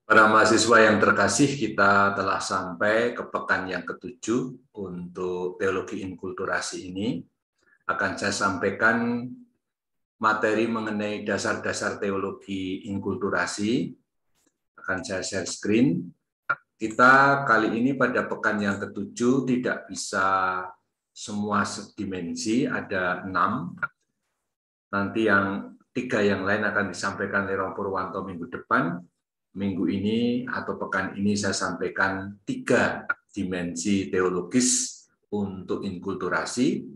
Para mahasiswa yang terkasih, kita telah sampai ke pekan yang ke-7 untuk teologi inkulturasi ini. Akan saya sampaikan materi mengenai dasar-dasar teologi inkulturasi. Akan saya share screen. Kita kali ini pada pekan yang ke-7 tidak bisa semua dimensi, ada 6. Nanti yang 3 yang lain akan disampaikan oleh Romo Purwanto minggu depan. Minggu ini atau pekan ini saya sampaikan 3 dimensi teologis untuk inkulturasi,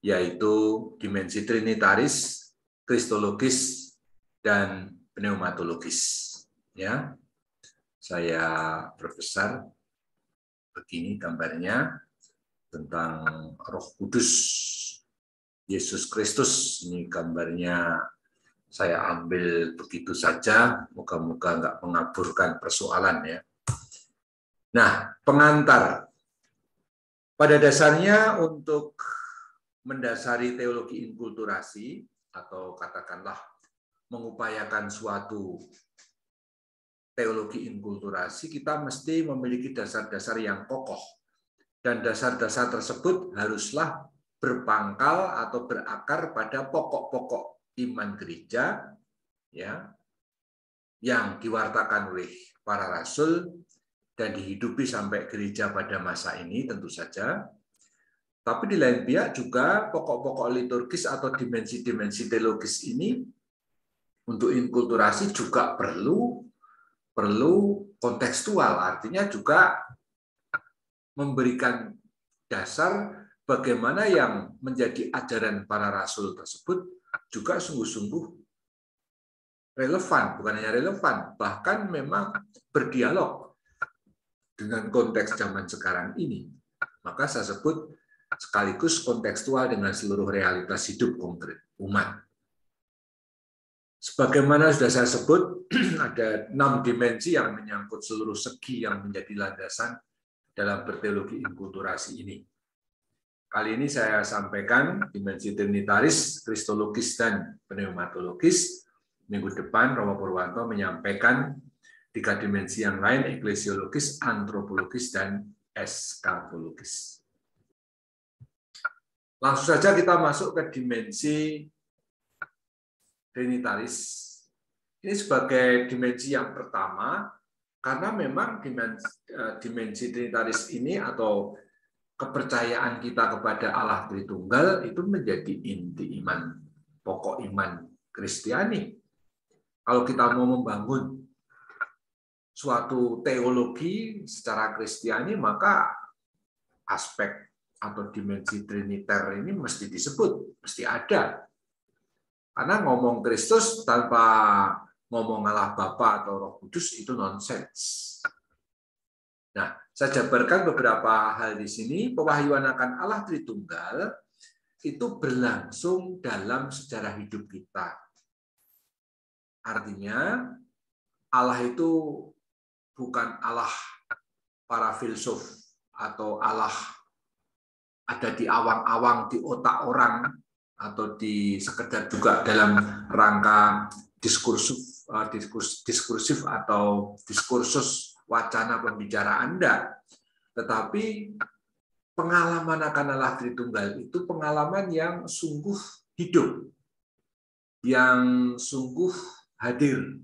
yaitu dimensi trinitaris, kristologis, dan pneumatologis. Ya, saya perbesar begini gambarnya tentang Roh Kudus, Yesus Kristus. Ini gambarnya saya ambil begitu saja, moga-moga nggak mengaburkan persoalan ya. Nah, pengantar. Pada dasarnya untuk mendasari teologi inkulturasi, atau katakanlah mengupayakan suatu teologi inkulturasi, kita mesti memiliki dasar-dasar yang kokoh. Dan dasar-dasar tersebut haruslah berpangkal atau berakar pada pokok-pokok iman gereja ya, yang diwartakan oleh para rasul dan dihidupi sampai gereja pada masa ini tentu saja. Tapi di lain pihak juga pokok-pokok liturgis atau dimensi-dimensi teologis ini untuk inkulturasi juga perlu kontekstual, artinya juga memberikan dasar bagaimana yang menjadi ajaran para rasul tersebut juga sungguh-sungguh relevan, bukan hanya relevan, bahkan memang berdialog dengan konteks zaman sekarang ini. Maka saya sebut sekaligus kontekstual dengan seluruh realitas hidup konkret umat. Sebagaimana sudah saya sebut, ada 6 dimensi yang menyangkut seluruh segi yang menjadi landasan dalam berteologi inkulturasi ini. Kali ini saya sampaikan dimensi trinitaris, kristologis, dan pneumatologis. Minggu depan Romo Purwanto menyampaikan 3 dimensi yang lain, eklesiologis, antropologis, dan eskatologis. Langsung saja kita masuk ke dimensi trinitaris. Ini sebagai dimensi yang pertama, karena memang dimensi trinitaris ini atau kepercayaan kita kepada Allah Tritunggal itu menjadi inti iman, pokok iman Kristiani. Kalau kita mau membangun suatu teologi secara Kristiani, maka aspek atau dimensi triniter ini mesti disebut, mesti ada. Karena ngomong Kristus tanpa ngomong Allah Bapa atau Roh Kudus itu nonsens. Nah, saya jabarkan beberapa hal di sini. Pewahyuan akan Allah Tritunggal itu berlangsung dalam sejarah hidup kita. Artinya, Allah itu bukan Allah para filsuf atau Allah ada di awang-awang di otak orang atau di sekedar juga dalam rangka diskursif atau diskursus wacana pembicaraan Anda, tetapi pengalaman akan Allah Tritunggal itu pengalaman yang sungguh hidup, yang sungguh hadir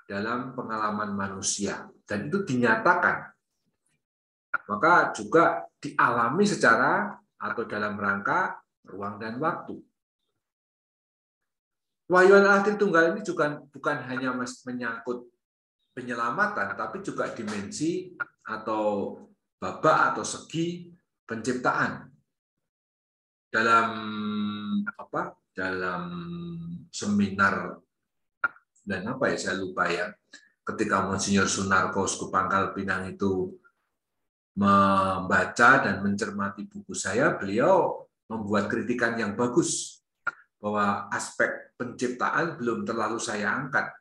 dalam pengalaman manusia, dan itu dinyatakan, maka juga dialami secara atau dalam rangka ruang dan waktu. Pewahyuan Allah Tritunggal ini juga bukan hanya menyangkut penyelamatan, tapi juga dimensi atau babak atau segi penciptaan. Dalam seminar dan saya lupa ya, ketika Monsinyur Sunarko Uskup Pangkal Pinang itu membaca dan mencermati buku saya, beliau membuat kritikan yang bagus bahwa aspek penciptaan belum terlalu saya angkat.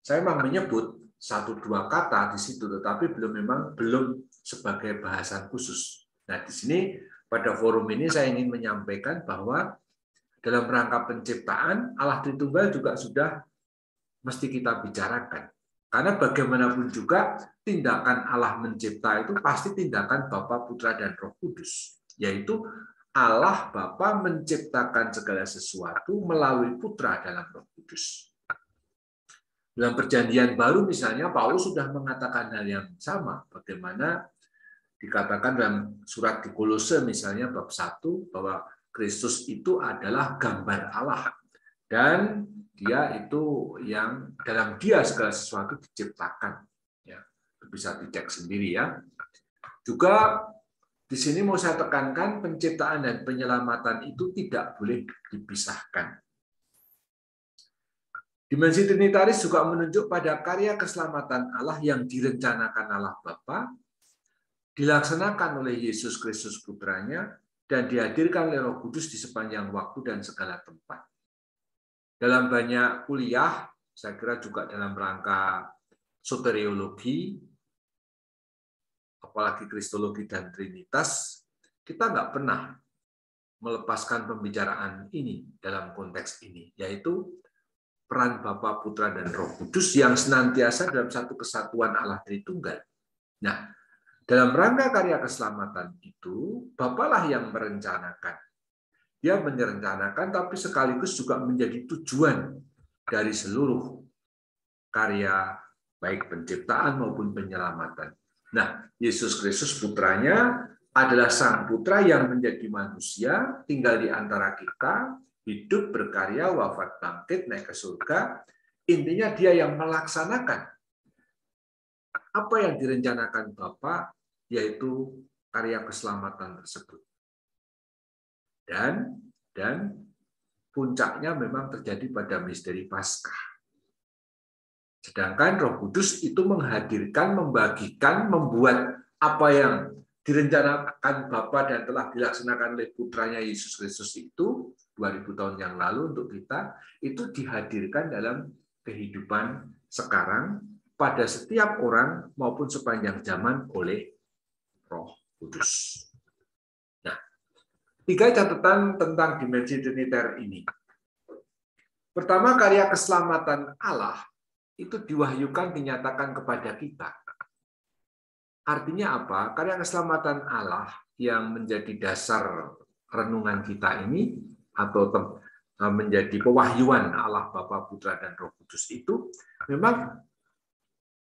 Saya memang menyebut 1-2 kata di situ, tetapi belum sebagai bahasan khusus. Nah, di sini pada forum ini saya ingin menyampaikan bahwa dalam rangka penciptaan Allah Tritunggal juga sudah mesti kita bicarakan. Karena bagaimanapun juga tindakan Allah mencipta itu pasti tindakan Bapa, Putra, dan Roh Kudus. Yaitu Allah Bapa menciptakan segala sesuatu melalui Putra dalam Roh Kudus. Dalam Perjanjian Baru misalnya Paulus sudah mengatakan hal yang sama. Bagaimana dikatakan dalam surat di Kolose misalnya bab 1 bahwa Kristus itu adalah gambar Allah. Dan dia itu yang dalam dia segala sesuatu diciptakan. Ya, bisa dicek sendiri ya. Juga di sini mau saya tekankan penciptaan dan penyelamatan itu tidak boleh dipisahkan. Dimensi trinitaris juga menunjuk pada karya keselamatan Allah yang direncanakan Allah Bapa, dilaksanakan oleh Yesus Kristus Putranya, dan dihadirkan oleh Roh Kudus di sepanjang waktu dan segala tempat. Dalam banyak kuliah, saya kira juga dalam rangka soteriologi, apalagi kristologi dan trinitas, kita nggak pernah melepaskan pembicaraan ini dalam konteks ini, yaitu peran Bapa, Putra, dan Roh Kudus yang senantiasa dalam satu kesatuan Allah Tritunggal. Nah, dalam rangka karya keselamatan itu, Bapalah yang merencanakan. Dia merencanakan, tapi sekaligus juga menjadi tujuan dari seluruh karya, baik penciptaan maupun penyelamatan. Nah, Yesus Kristus Putranya adalah Sang Putra yang menjadi manusia, tinggal di antara kita, hidup, berkarya, wafat, bangkit, naik ke surga. Intinya dia yang melaksanakan apa yang direncanakan Bapa, yaitu karya keselamatan tersebut. Dan puncaknya memang terjadi pada misteri Paskah. Sedangkan Roh Kudus itu menghadirkan, membagikan, membuat apa yang direncanakan Bapa dan telah dilaksanakan oleh Putranya Yesus Kristus itu 2000 tahun yang lalu untuk kita, itu dihadirkan dalam kehidupan sekarang pada setiap orang maupun sepanjang zaman oleh Roh Kudus. 3 catatan tentang dimensi triniter ini. Pertama, karya keselamatan Allah itu diwahyukan, dinyatakan kepada kita. Artinya apa? Karya keselamatan Allah yang menjadi dasar renungan kita ini, atau menjadi pewahyuan Allah Bapa, Putra, dan Roh Kudus itu, memang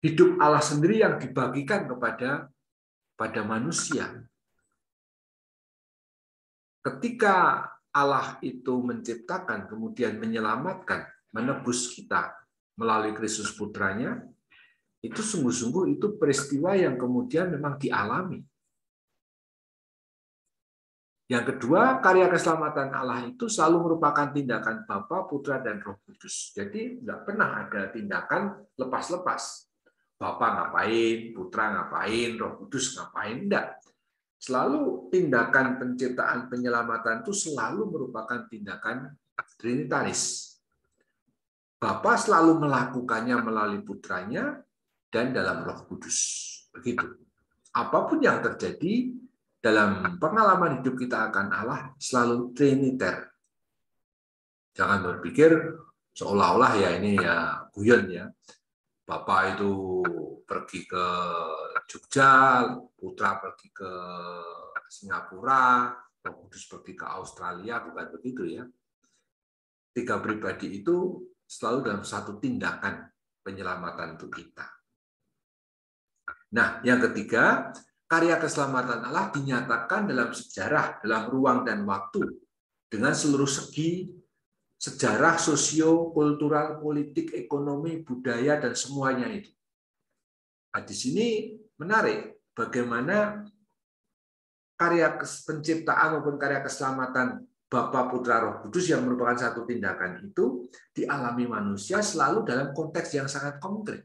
hidup Allah sendiri yang dibagikan pada manusia. Ketika Allah itu menciptakan, kemudian menyelamatkan, menebus kita melalui Kristus Putranya, itu sungguh-sungguh itu peristiwa yang kemudian memang dialami. Yang kedua, karya keselamatan Allah itu selalu merupakan tindakan Bapa, Putra, dan Roh Kudus. Jadi nggak pernah ada tindakan lepas-lepas. Bapa ngapain, Putra ngapain, Roh Kudus ngapain, enggak. Selalu tindakan penciptaan penyelamatan itu selalu merupakan tindakan trinitaris. Bapa selalu melakukannya melalui Putranya dan dalam Roh Kudus. Begitu. Apapun yang terjadi dalam pengalaman hidup kita akan Allah selalu triniter. Jangan berpikir seolah-olah ya ini ya guyon ya. Bapa itu pergi ke Jogja, Putra pergi ke Singapura, Roh Kudus pergi ke Australia, bukan begitu ya. 3 pribadi itu selalu dalam satu tindakan penyelamatan untuk kita. Nah, yang ketiga, karya keselamatan Allah dinyatakan dalam sejarah, dalam ruang dan waktu, dengan seluruh segi sejarah, sosio, kultural, politik, ekonomi, budaya, dan semuanya itu. Nah, di sini menarik bagaimana karya penciptaan maupun karya keselamatan Bapa, Putra, Roh Kudus yang merupakan satu tindakan itu dialami manusia selalu dalam konteks yang sangat konkret.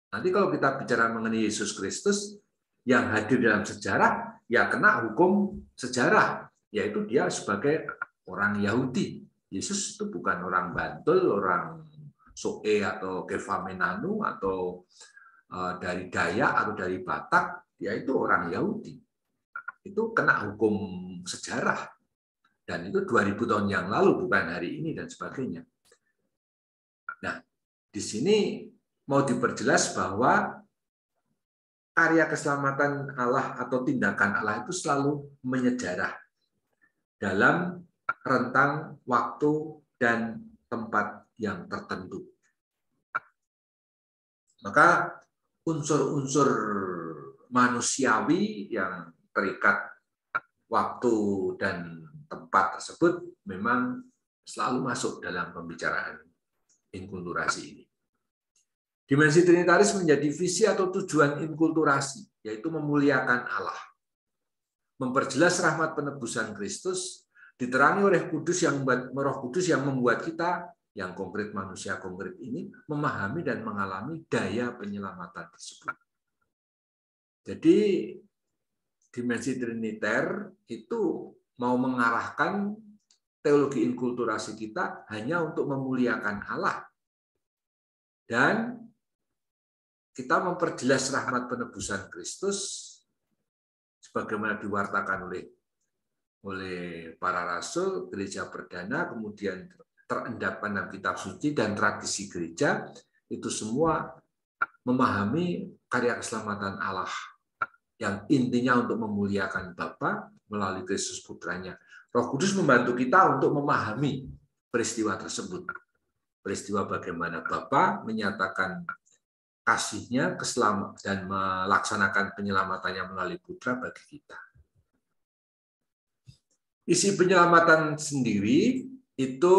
Nanti kalau kita bicara mengenai Yesus Kristus yang hadir dalam sejarah, ya kena hukum sejarah, yaitu dia sebagai orang Yahudi. Yesus itu bukan orang Bantul, orang Soe atau Kefamenanu atau dari Dayak atau dari Batak, dia itu orang Yahudi. Itu kena hukum sejarah. Dan itu 2000 tahun yang lalu, bukan hari ini dan sebagainya. Nah, di sini mau diperjelas bahwa karya keselamatan Allah atau tindakan Allah itu selalu menyejarah dalam rentang waktu dan tempat yang tertentu. Maka unsur-unsur manusiawi yang terikat waktu dan tempat tersebut memang selalu masuk dalam pembicaraan inkulturasi ini. Dimensi trinitaris menjadi visi atau tujuan inkulturasi, yaitu memuliakan Allah. Memperjelas rahmat penebusan Kristus, diterangi oleh Roh Kudus yang membuat kita, yang konkret manusia konkret ini, memahami dan mengalami daya penyelamatan tersebut. Jadi, dimensi triniter itu mau mengarahkan teologi inkulturasi kita hanya untuk memuliakan Allah. Dan kita memperjelas rahmat penebusan Kristus sebagaimana diwartakan oleh para rasul, gereja perdana, kemudian terendapkan dalam kitab suci dan tradisi gereja, itu semua memahami karya keselamatan Allah yang intinya untuk memuliakan Bapa melalui Kristus Putranya. Roh Kudus membantu kita untuk memahami peristiwa tersebut. Peristiwa bagaimana Bapa menyatakan kasih-Nya dan melaksanakan penyelamatannya melalui Putra bagi kita. Isi penyelamatan sendiri itu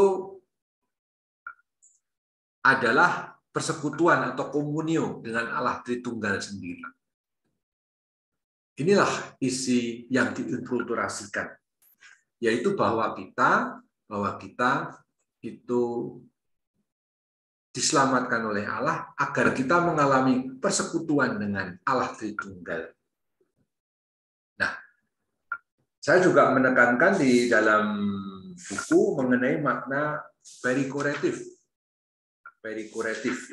adalah persekutuan atau komunio dengan Allah Tritunggal sendiri. Inilah isi yang diinkulturasikan, yaitu bahwa kita itu diselamatkan oleh Allah agar kita mengalami persekutuan dengan Allah Tritunggal. Nah, saya juga menekankan di dalam buku mengenai makna perikoretif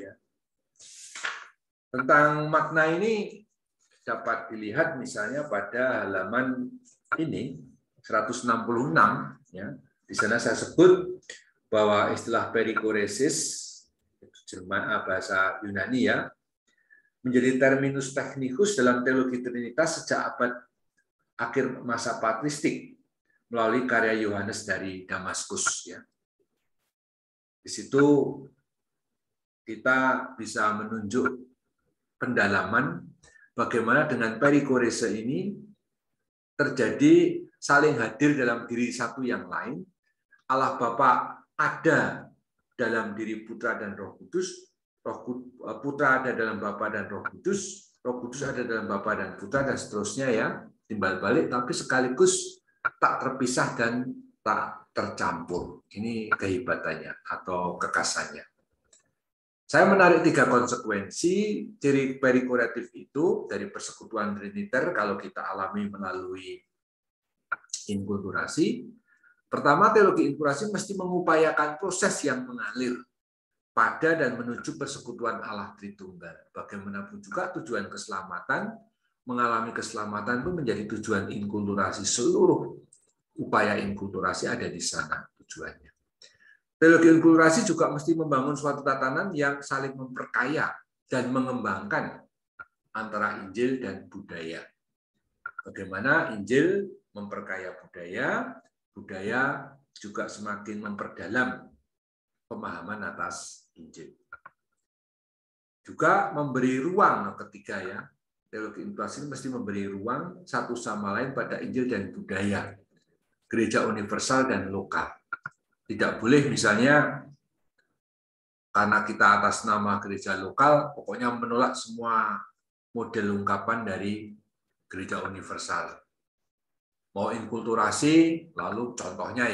ya. Tentang makna ini dapat dilihat misalnya pada halaman ini 166 ya. Di sana saya sebut bahwa istilah perikoresis bahasa Yunani ya, menjadi terminus technicus dalam teologi Trinitas sejak abad akhir masa patristik melalui karya Yohanes dari Damaskus ya. Di situ kita bisa menunjuk pendalaman bagaimana dengan perikorese ini terjadi saling hadir dalam diri satu yang lain. Allah Bapa ada dalam diri Putra dan Roh Kudus, Putra ada dalam Bapa dan Roh Kudus ada dalam Bapa dan Putra, dan seterusnya ya, timbal balik, tapi sekaligus tak terpisah dan tak tercampur. Ini kehebatannya atau kekasannya. Saya menarik 3 konsekuensi ciri perikoratif itu dari persekutuan triniter kalau kita alami melalui inkulturasi. Pertama, teologi inkulturasi mesti mengupayakan proses yang mengalir pada dan menuju persekutuan Allah Tritunggal. Bagaimanapun juga tujuan keselamatan, mengalami keselamatan itu menjadi tujuan inkulturasi. Seluruh upaya inkulturasi ada di sana tujuannya. Teologi inkulturasi juga mesti membangun suatu tatanan yang saling memperkaya dan mengembangkan antara Injil dan budaya. Bagaimana Injil memperkaya budaya, budaya juga semakin memperdalam pemahaman atas Injil. Juga memberi ruang ketiga ya, teologi inkulturasi mesti memberi ruang satu sama lain pada Injil dan budaya, gereja universal dan lokal. Tidak boleh misalnya karena kita atas nama gereja lokal, pokoknya menolak semua model ungkapan dari gereja universal. Mau inkulturasi, lalu contohnya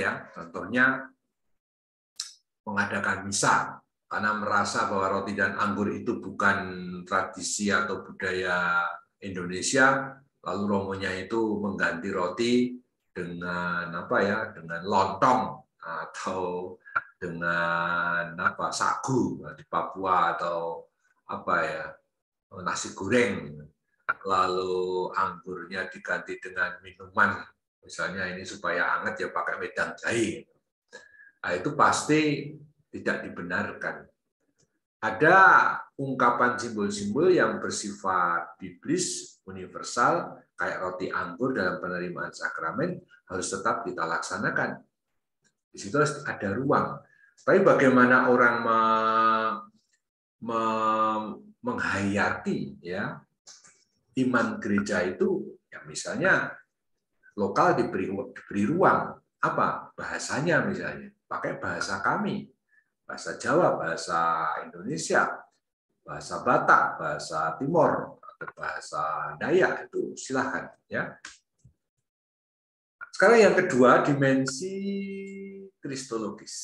mengadakan misa, karena merasa bahwa roti dan anggur itu bukan tradisi atau budaya Indonesia, lalu romonya itu mengganti roti dengan dengan lontong atau dengan sagu di Papua, atau nasi goreng, lalu anggurnya diganti dengan minuman, misalnya ini supaya anget ya pakai wedang jahe. Nah, itu pasti tidak dibenarkan. Ada ungkapan simbol-simbol yang bersifat biblis, universal, kayak roti anggur dalam penerimaan sakramen, harus tetap kita laksanakan. Di situ ada ruang. Tapi bagaimana orang menghayati ya iman gereja itu, ya misalnya lokal diberi ruang, apa bahasanya misalnya, pakai bahasa kami, bahasa Jawa, bahasa Indonesia, bahasa Batak, bahasa Timor, atau bahasa Dayak, itu silahkan ya. Sekarang yang kedua, dimensi kristologis.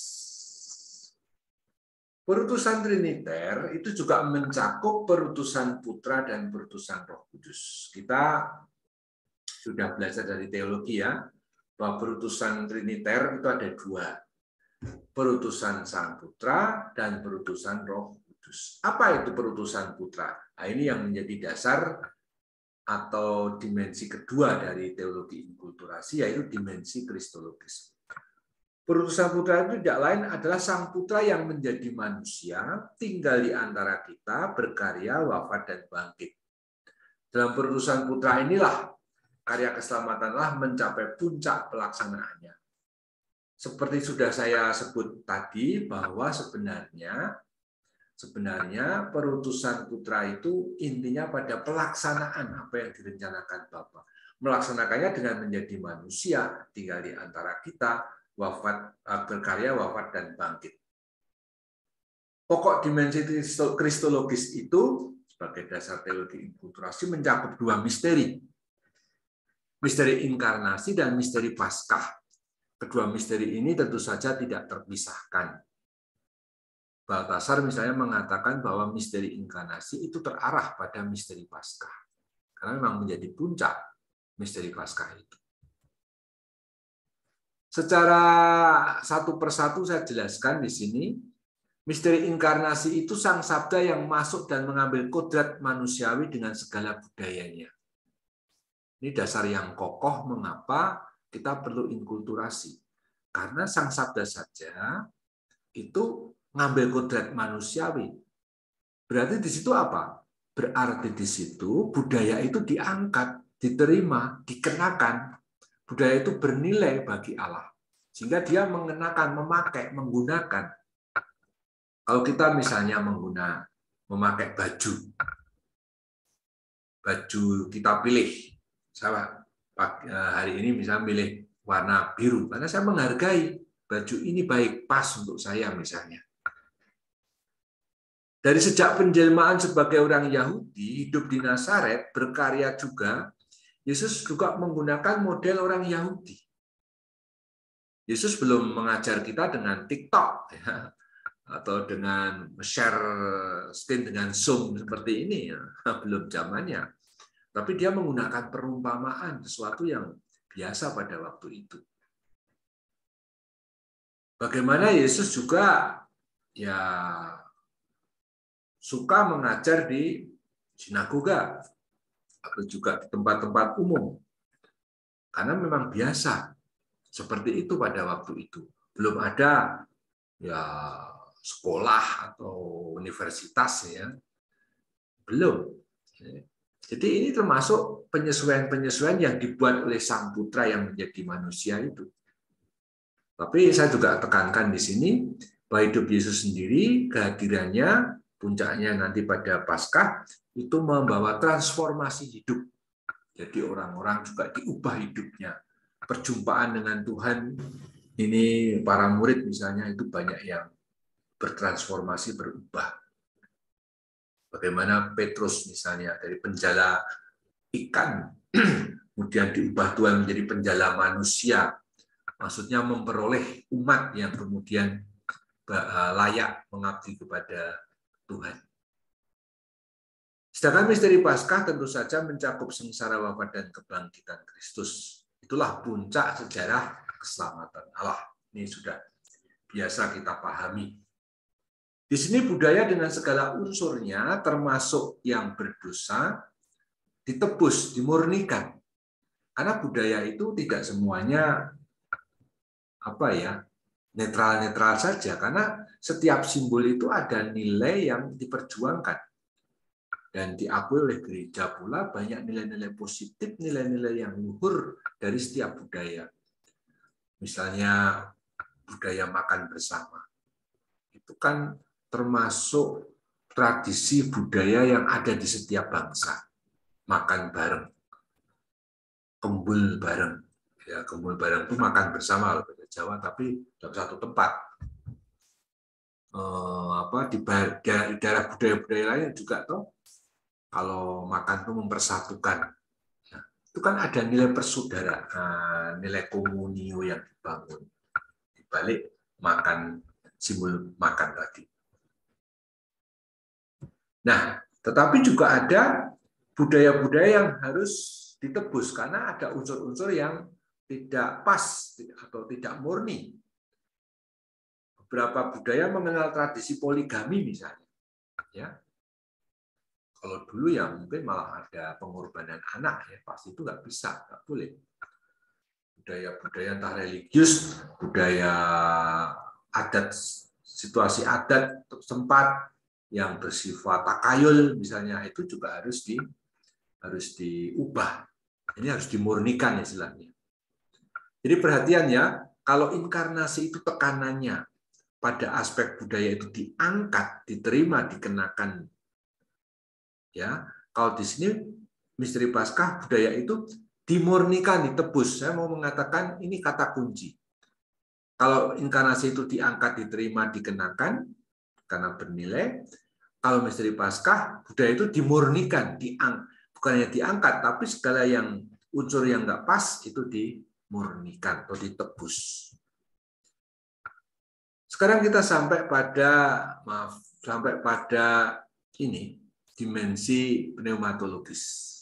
Perutusan Triniter itu juga mencakup perutusan Putra dan perutusan Roh Kudus. Kita sudah belajar dari teologi ya, bahwa perutusan Triniter itu ada dua. Perutusan Sang Putra dan perutusan Roh Kudus. Apa itu perutusan Putra? Nah, ini yang menjadi dasar atau dimensi kedua dari teologi inkulturasi, yaitu dimensi kristologis. Perutusan Putra itu tidak lain adalah Sang Putra yang menjadi manusia, tinggal di antara kita, berkarya, wafat, dan bangkit. Dalam perutusan Putra inilah karya keselamatanlah mencapai puncak pelaksanaannya. Seperti sudah saya sebut tadi, bahwa sebenarnya perutusan Putra itu intinya pada pelaksanaan apa yang direncanakan Bapa. Melaksanakannya dengan menjadi manusia, tinggal di antara kita, wafat, berkarya, wafat, dan bangkit. Pokok dimensi kristologis itu sebagai dasar teologi inkulturasi mencakup dua misteri. Misteri inkarnasi dan misteri Paskah. Kedua misteri ini tentu saja tidak terpisahkan. Baltasar misalnya mengatakan bahwa misteri inkarnasi itu terarah pada misteri Paskah. Karena memang menjadi puncak misteri Paskah itu. Secara satu persatu saya jelaskan di sini. Misteri inkarnasi itu Sang Sabda yang masuk dan mengambil kodrat manusiawi dengan segala budayanya. Ini dasar yang kokoh mengapa kita perlu inkulturasi. Karena Sang Sabda saja itu ngambil kodrat manusiawi. Berarti di situ apa? Berarti di situ budaya itu diangkat, diterima, dikenakan. Budaya itu bernilai bagi Allah. Sehingga dia mengenakan, memakai, menggunakan. Kalau kita misalnya memakai baju kita pilih. Saya hari ini misalnya pilih warna biru, karena saya menghargai baju ini baik, pas untuk saya misalnya. Dari sejak penjelmaan sebagai orang Yahudi, hidup di Nazaret, berkarya juga, Yesus juga menggunakan model orang Yahudi. Yesus belum mengajar kita dengan TikTok ya, atau dengan share screen dengan Zoom seperti ini, ya. Belum zamannya. Tapi dia menggunakan perumpamaan, sesuatu yang biasa pada waktu itu. Bagaimana Yesus juga ya suka mengajar di sinagoga atau juga di tempat-tempat umum. Karena memang biasa seperti itu pada waktu itu. Belum ada ya sekolah atau universitas ya. Belum. Jadi ini termasuk penyesuaian-penyesuaian yang dibuat oleh Sang Putra yang menjadi manusia itu. Tapi saya juga tekankan di sini bahwa hidup Yesus sendiri, kehadirannya, puncaknya nanti pada Paskah, itu membawa transformasi hidup. Jadi orang-orang juga diubah hidupnya. Perjumpaan dengan Tuhan, ini para murid misalnya itu banyak yang bertransformasi, berubah. Bagaimana Petrus misalnya dari penjala ikan, kemudian diubah Tuhan menjadi penjala manusia. Maksudnya memperoleh umat yang kemudian layak mengabdi kepada Tuhan. Sedangkan misteri Paskah tentu saja mencakup sengsara wafat dan kebangkitan Kristus. Itulah puncak sejarah keselamatan Allah. Ini sudah biasa kita pahami. Di sini budaya dengan segala unsurnya, termasuk yang berdosa, ditebus, dimurnikan. Karena budaya itu tidak semuanya netral-netral saja. Karena setiap simbol itu ada nilai yang diperjuangkan. Dan diakui oleh gereja pula banyak nilai-nilai positif, nilai-nilai yang luhur dari setiap budaya. Misalnya budaya makan bersama. Itu kan termasuk tradisi budaya yang ada di setiap bangsa. Makan bareng, kembul bareng. Ya, kembul bareng itu makan bersama kalau bahasa Jawa, tapi dalam satu tempat. Di daerah budaya-budaya lain juga toh, kalau makan itu mempersatukan. Nah, itu kan ada nilai persaudaraan, nilai komunio yang dibangun di balik makan, simbol makan tadi. Nah, tetapi juga ada budaya-budaya yang harus ditebus karena ada unsur-unsur yang tidak pas atau tidak murni. Beberapa budaya mengenal tradisi poligami misalnya. Ya. Kalau dulu ya mungkin malah ada pengorbanan anak, ya pasti itu nggak bisa, nggak boleh. Budaya-budaya entah religius, budaya adat, situasi adat tempat yang bersifat takayul misalnya, itu juga harus diubah. Ini harus dimurnikan istilahnya. Jadi perhatian ya, kalau inkarnasi itu tekanannya pada aspek budaya itu diangkat, diterima, dikenakan. Ya, kalau di sini misteri Paskah budaya itu dimurnikan, ditebus. Saya mau mengatakan ini kata kunci. Kalau inkarnasi itu diangkat, diterima, dikenakan karena bernilai. Kalau misteri Paskah budaya itu dimurnikan, bukannya diangkat, tapi segala yang unsur yang nggak pas itu dimurnikan atau ditebus. Sekarang kita sampai pada ini, dimensi pneumatologis.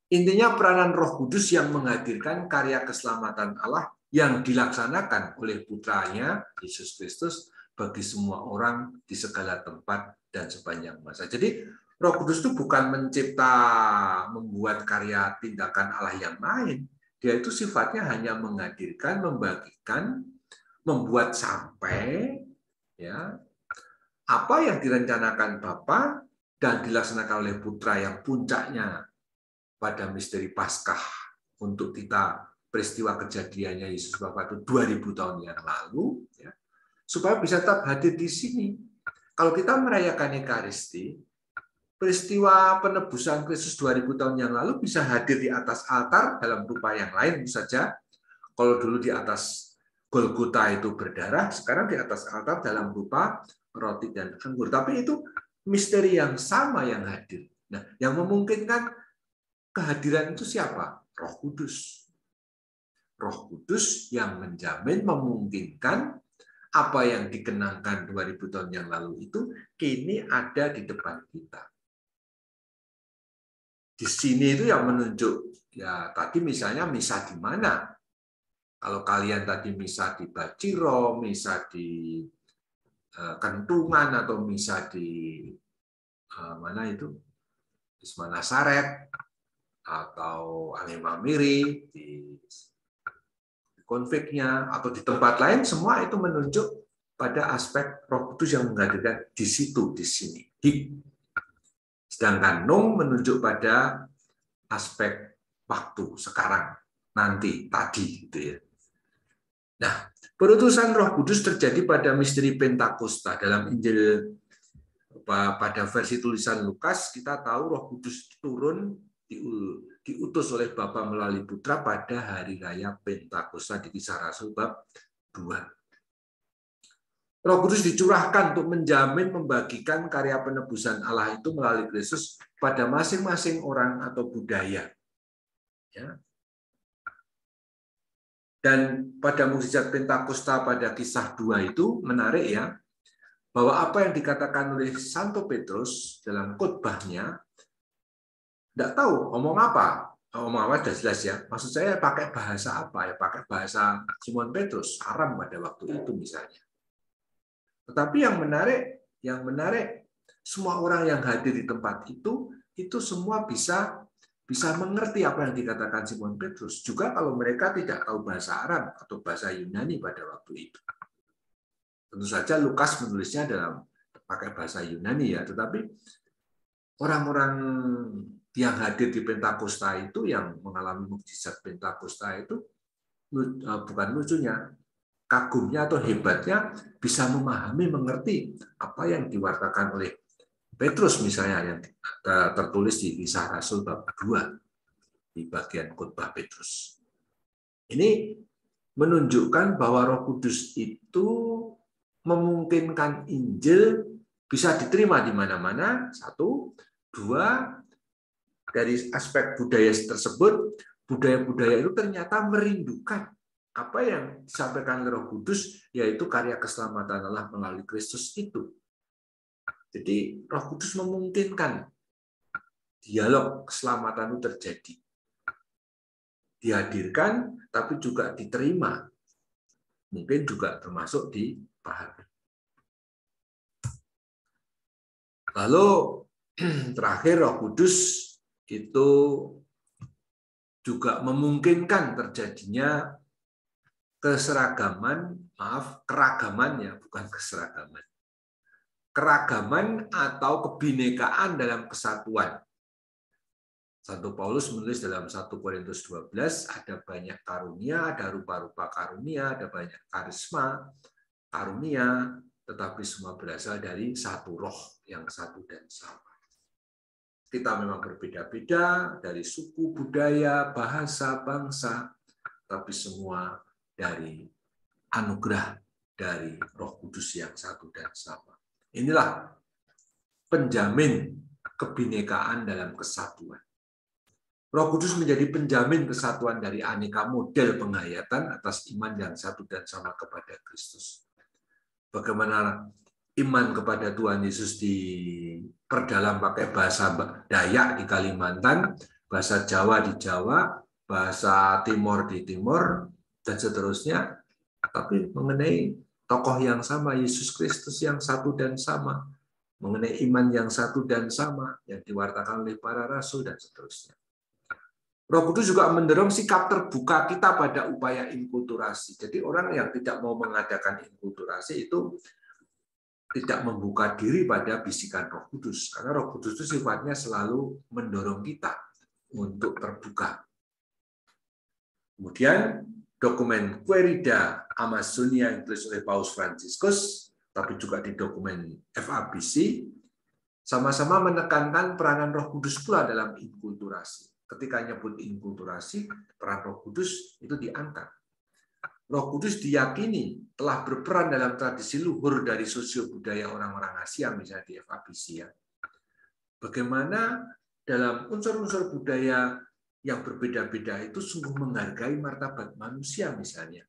Intinya peranan Roh Kudus yang menghadirkan karya keselamatan Allah yang dilaksanakan oleh putranya Yesus Kristus bagi semua orang di segala tempat dan sepanjang masa. Jadi Roh Kudus itu bukan membuat karya tindakan Allah yang lain. Dia itu sifatnya hanya menghadirkan, membagikan, membuat sampai ya apa yang direncanakan Bapa dan dilaksanakan oleh Putra yang puncaknya pada misteri Paskah untuk kita peristiwa kejadiannya Yesus Bapa itu 2000 tahun yang lalu, ya, supaya bisa tetap hadir di sini. Kalau kita merayakan Ekaristi, peristiwa penebusan Kristus 2000 tahun yang lalu bisa hadir di atas altar dalam rupa yang lain saja. Kalau dulu di atas Golgota itu berdarah, sekarang di atas altar dalam rupa roti dan anggur. Tapi itu misteri yang sama yang hadir. Nah, yang memungkinkan kehadiran itu siapa? Roh Kudus. Roh Kudus yang menjamin, memungkinkan apa yang dikenangkan 2000 tahun yang lalu itu kini ada di depan kita. Di sini itu yang menunjuk, ya tadi misalnya misa di mana? Kalau kalian tadi misa di Baciro, misa di Kentungan, atau misa di mana itu? Isma Nasaret, atau Alimamiri, di konfliknya, atau di tempat lain, semua itu menunjuk pada aspek Roh Kudus yang menghadirkan di situ, di sini. Sedangkan Nung menunjuk pada aspek waktu, sekarang, nanti, tadi, gitu ya. Nah, perutusan Roh Kudus terjadi pada misteri Pentakosta. Dalam Injil pada versi tulisan Lukas, kita tahu Roh Kudus turun diutus oleh Bapa melalui Putra pada hari raya Pentakosta di Kisah Rasul bab 2. Roh Kudus dicurahkan untuk menjamin, membagikan karya penebusan Allah itu melalui Kristus pada masing-masing orang atau budaya. Ya. Dan pada mukjizat Pentakosta pada Kisah 2 itu menarik ya, bahwa apa yang dikatakan oleh Santo Petrus dalam khotbahnya, tidak tahu ngomong apa sudah jelas ya. Maksud saya pakai bahasa apa ya? Pakai bahasa Simon Petrus, Aram pada waktu itu misalnya. Tetapi yang menarik, semua orang yang hadir di tempat itu semua bisa mengerti apa yang dikatakan Simon Petrus. Juga kalau mereka tidak tahu bahasa Aram atau bahasa Yunani pada waktu itu. Tentu saja Lukas menulisnya dalam pakai bahasa Yunani ya, tetapi orang-orang yang hadir di Pentakosta itu, yang mengalami mukjizat Pentakosta itu, bukan lucunya, kagumnya atau hebatnya bisa memahami, mengerti apa yang diwartakan oleh Petrus misalnya, yang tertulis di Kisah Rasul bab 2 di bagian khotbah Petrus. Ini menunjukkan bahwa Roh Kudus itu memungkinkan Injil bisa diterima di mana-mana. Satu, dua, dari aspek budaya tersebut, budaya-budaya itu ternyata merindukan apa yang disampaikan oleh Roh Kudus, yaitu karya keselamatan Allah melalui Kristus itu. Jadi Roh Kudus memungkinkan dialog keselamatan itu terjadi. Dihadirkan, tapi juga diterima. Mungkin juga termasuk dipahami. Lalu terakhir, Roh Kudus itu juga memungkinkan terjadinya keragaman ya, bukan keseragaman. Keragaman atau kebinekaan dalam kesatuan. Santo Paulus menulis dalam 1 Korintus 12, ada banyak karunia, ada rupa-rupa karunia, ada banyak karisma, karunia, tetapi semua berasal dari satu roh yang satu dan sama. Kita memang berbeda-beda dari suku, budaya, bahasa, bangsa, tapi semua dari anugerah dari Roh Kudus yang satu dan sama. Inilah penjamin kebinekaan dalam kesatuan. Roh Kudus menjadi penjamin kesatuan dari aneka model penghayatan atas iman yang satu dan sama kepada Kristus. Bagaimana iman kepada Tuhan Yesus diperdalam pakai bahasa Dayak di Kalimantan, bahasa Jawa di Jawa, bahasa Timor di Timor, dan seterusnya. Tapi mengenai tokoh yang sama, Yesus Kristus yang satu dan sama, mengenai iman yang satu dan sama, yang diwartakan oleh para rasul, dan seterusnya. Roh Kudus juga mendorong sikap terbuka kita pada upaya inkulturasi. Jadi orang yang tidak mau mengadakan inkulturasi itu tidak membuka diri pada bisikan Roh Kudus. Karena Roh Kudus itu sifatnya selalu mendorong kita untuk terbuka. Kemudian dokumen Querida Amazonia yang ditulis oleh Paus Fransiskus, tapi juga di dokumen FABC, sama-sama menekankan peranan Roh Kudus pula dalam inkulturasi. Ketika nyebut inkulturasi, peran Roh Kudus itu diangkat. Roh Kudus diyakini telah berperan dalam tradisi luhur dari sosio-budaya orang-orang Asia, misalnya di FABC. Ya. Bagaimana dalam unsur-unsur budaya yang berbeda-beda itu sungguh menghargai martabat manusia, misalnya.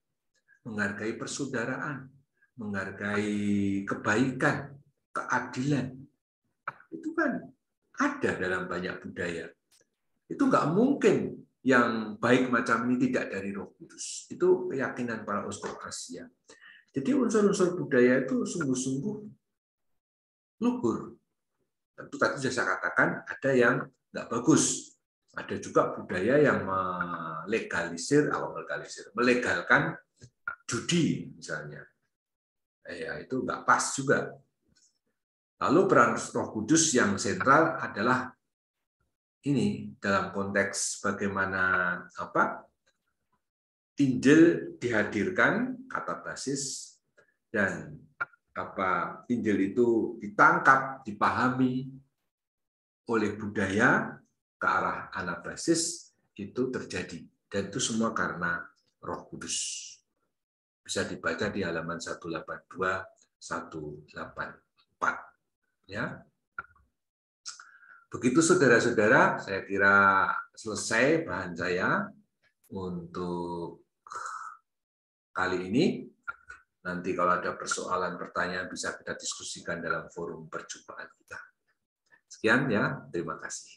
Menghargai persaudaraan, menghargai kebaikan, keadilan. Itu kan ada dalam banyak budaya. Itu nggak mungkin yang baik macam ini tidak dari Roh Kudus. Itu keyakinan para uskup Asia. Jadi unsur-unsur budaya itu sungguh-sungguh luhur. Tentu tadi sudah saya katakan ada yang nggak bagus. Ada juga budaya yang melegalkan judi misalnya. Ya, itu nggak pas juga. Lalu peran Roh Kudus yang sentral adalah ini dalam konteks bagaimana Injil dihadirkan, kata basis, dan Injil itu ditangkap, dipahami oleh budaya ke arah anabasis, itu terjadi. Dan itu semua karena Roh Kudus. Bisa dibaca di halaman 182, 184. Ya. Begitu saudara-saudara, saya kira selesai bahan saya untuk kali ini. Nanti kalau ada persoalan, pertanyaan bisa kita diskusikan dalam forum perjumpaan kita. Sekian ya, terima kasih.